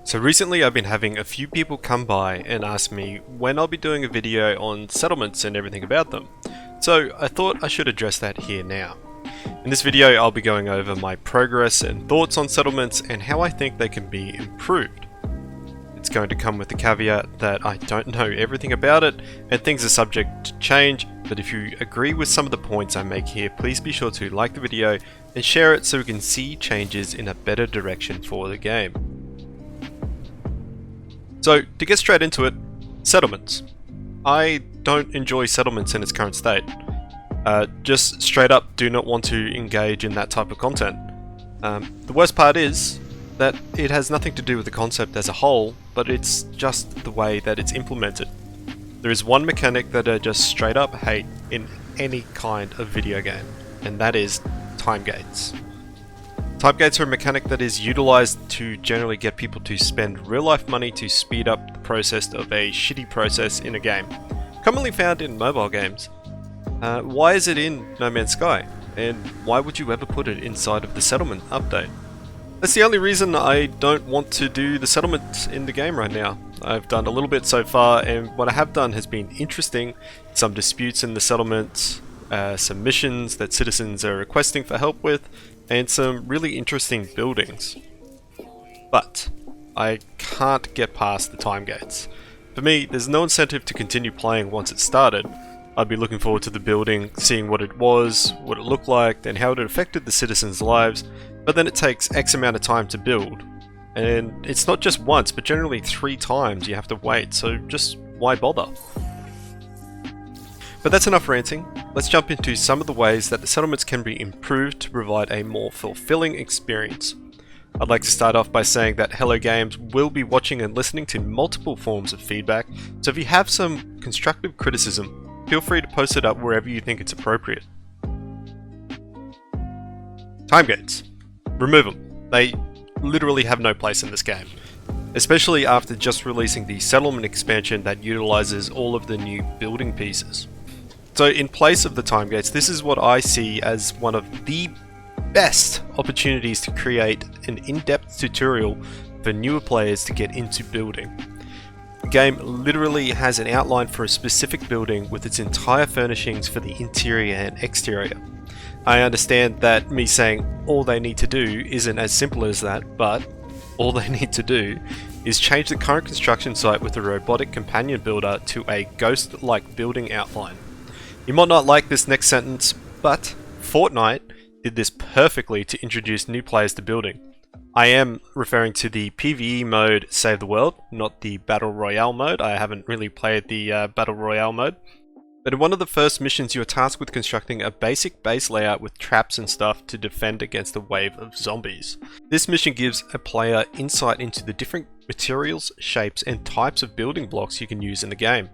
So recently I've been having a few people come by and ask me when I'll be doing a video on settlements and everything about them. So I thought I should address that here now. In this video I'll be going over my progress and thoughts on settlements and how I think they can be improved. It's going to come with the caveat that I don't know everything about it and things are subject to change, but if you agree with some of the points I make here, please be sure to like the video and share it so we can see changes in a better direction for the game. So, to get straight into it, settlements. I don't enjoy settlements in its current state. Just straight up do not want to engage in that type of content. The worst part is that it has nothing to do with the concept as a whole, but it's just the way that it's implemented. There is one mechanic that I just straight up hate in any kind of video game, and that is time gates. Time gates are a mechanic that is utilized to generally get people to spend real life money to speed up the process of a shitty process in a game. Commonly found in mobile games. Why is it in No Man's Sky? And why would you ever put it inside of the settlement update? That's the only reason I don't want to do the settlement in the game right now. I've done a little bit so far, and what I have done has been interesting. Some disputes in the settlement, some missions that citizens are requesting for help with, and some really interesting buildings. But I can't get past the time gates. For me, there's no incentive to continue playing once it started. I'd be looking forward to the building, seeing what it was, what it looked like, and how it affected the citizens' lives, but then it takes X amount of time to build. And it's not just once, but generally 3 times you have to wait, so just why bother? But that's enough ranting. Let's jump into some of the ways that the settlements can be improved to provide a more fulfilling experience. I'd like to start off by saying that Hello Games will be watching and listening to multiple forms of feedback, so if you have some constructive criticism, feel free to post it up wherever you think it's appropriate. Time gates. Remove them. They literally have no place in this game, especially after just releasing the settlement expansion that utilizes all of the new building pieces. So in place of the time gates, this is what I see as one of the best opportunities to create an in-depth tutorial for newer players to get into building. The game literally has an outline for a specific building with its entire furnishings for the interior and exterior. I understand that me saying all they need to do isn't as simple as that, but all they need to do is change the current construction site with a robotic companion builder to a ghost-like building outline. You might not like this next sentence, but Fortnite did this perfectly to introduce new players to building. I am referring to the PvE mode Save the World, not the Battle Royale mode. I haven't really played the Battle Royale mode. But in one of the first missions you are tasked with constructing a basic base layout with traps and stuff to defend against a wave of zombies. This mission gives a player insight into the different materials, shapes and types of building blocks you can use in the game.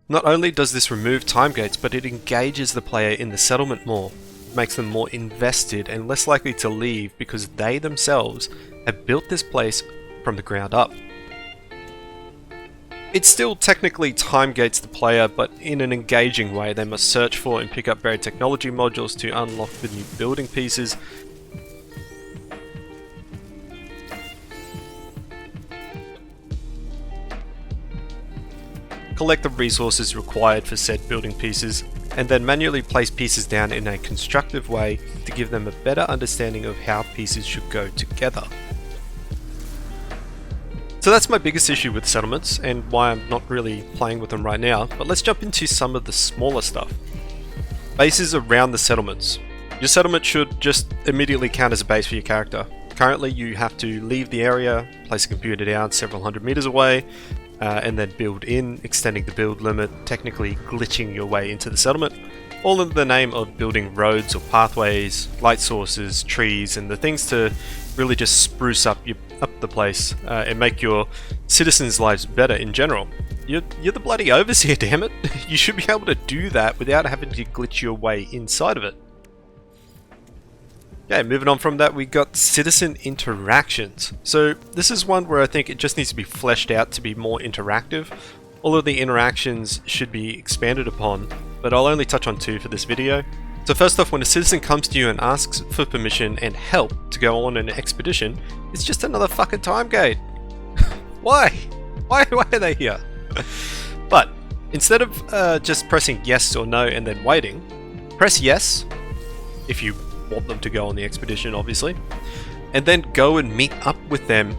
Not only does this remove time gates, but it engages the player in the settlement more, makes them more invested and less likely to leave because they themselves have built this place from the ground up. It still technically time gates the player, but in an engaging way. They must search for and pick up buried technology modules to unlock the new building pieces. Collect the resources required for said building pieces, and then manually place pieces down in a constructive way to give them a better understanding of how pieces should go together. So that's my biggest issue with settlements, and why I'm not really playing with them right now, but let's jump into some of the smaller stuff. Bases around the settlements. Your settlement should just immediately count as a base for your character. Currently you have to leave the area, place a computer down several hundred meters away, and then build in, extending the build limit, technically glitching your way into the settlement, all in the name of building roads or pathways, light sources, trees, and the things to really just spruce up the place and make your citizens' lives better in general. You're the bloody overseer, damn it! You should be able to do that without having to glitch your way inside of it. Okay, moving on from that, we got citizen interactions. So this is one where I think it just needs to be fleshed out to be more interactive. All of the interactions should be expanded upon, but I'll only touch on 2 for this video. So first off, when a citizen comes to you and asks for permission and help to go on an expedition, it's just another fucking time gate. Why? Why are they here? But instead of just pressing yes or no and then waiting, press yes if you want them to go on the expedition, obviously, and then go and meet up with them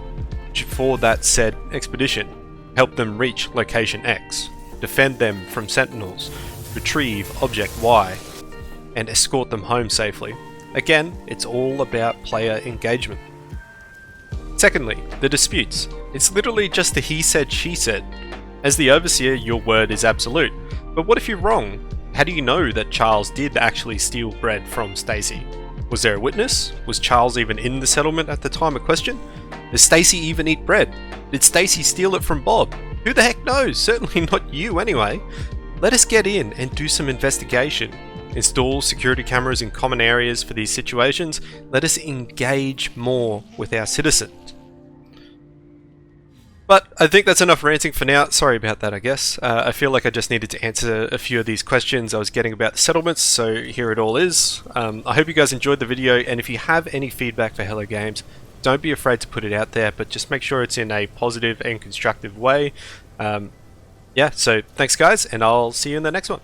for that said expedition. Help them reach location X, defend them from sentinels, retrieve object Y, and escort them home safely. Again, it's all about player engagement. Secondly, the disputes. It's literally just the he said, she said. As the overseer, your word is absolute. But what if you're wrong? How do you know that Charles did actually steal bread from Stacy? Was there a witness? Was Charles even in the settlement at the time of question? Does Stacy even eat bread? Did Stacy steal it from Bob? Who the heck knows? Certainly not you anyway. Let us get in and do some investigation. Install security cameras in common areas for these situations. Let us engage more with our citizens. But I think that's enough ranting for now. Sorry about that, I guess. I feel like I just needed to answer a few of these questions I was getting about the settlements, so here it all is. I hope you guys enjoyed the video, and if you have any feedback for Hello Games, don't be afraid to put it out there, but just make sure it's in a positive and constructive way. Yeah, so thanks guys, and I'll see you in the next one.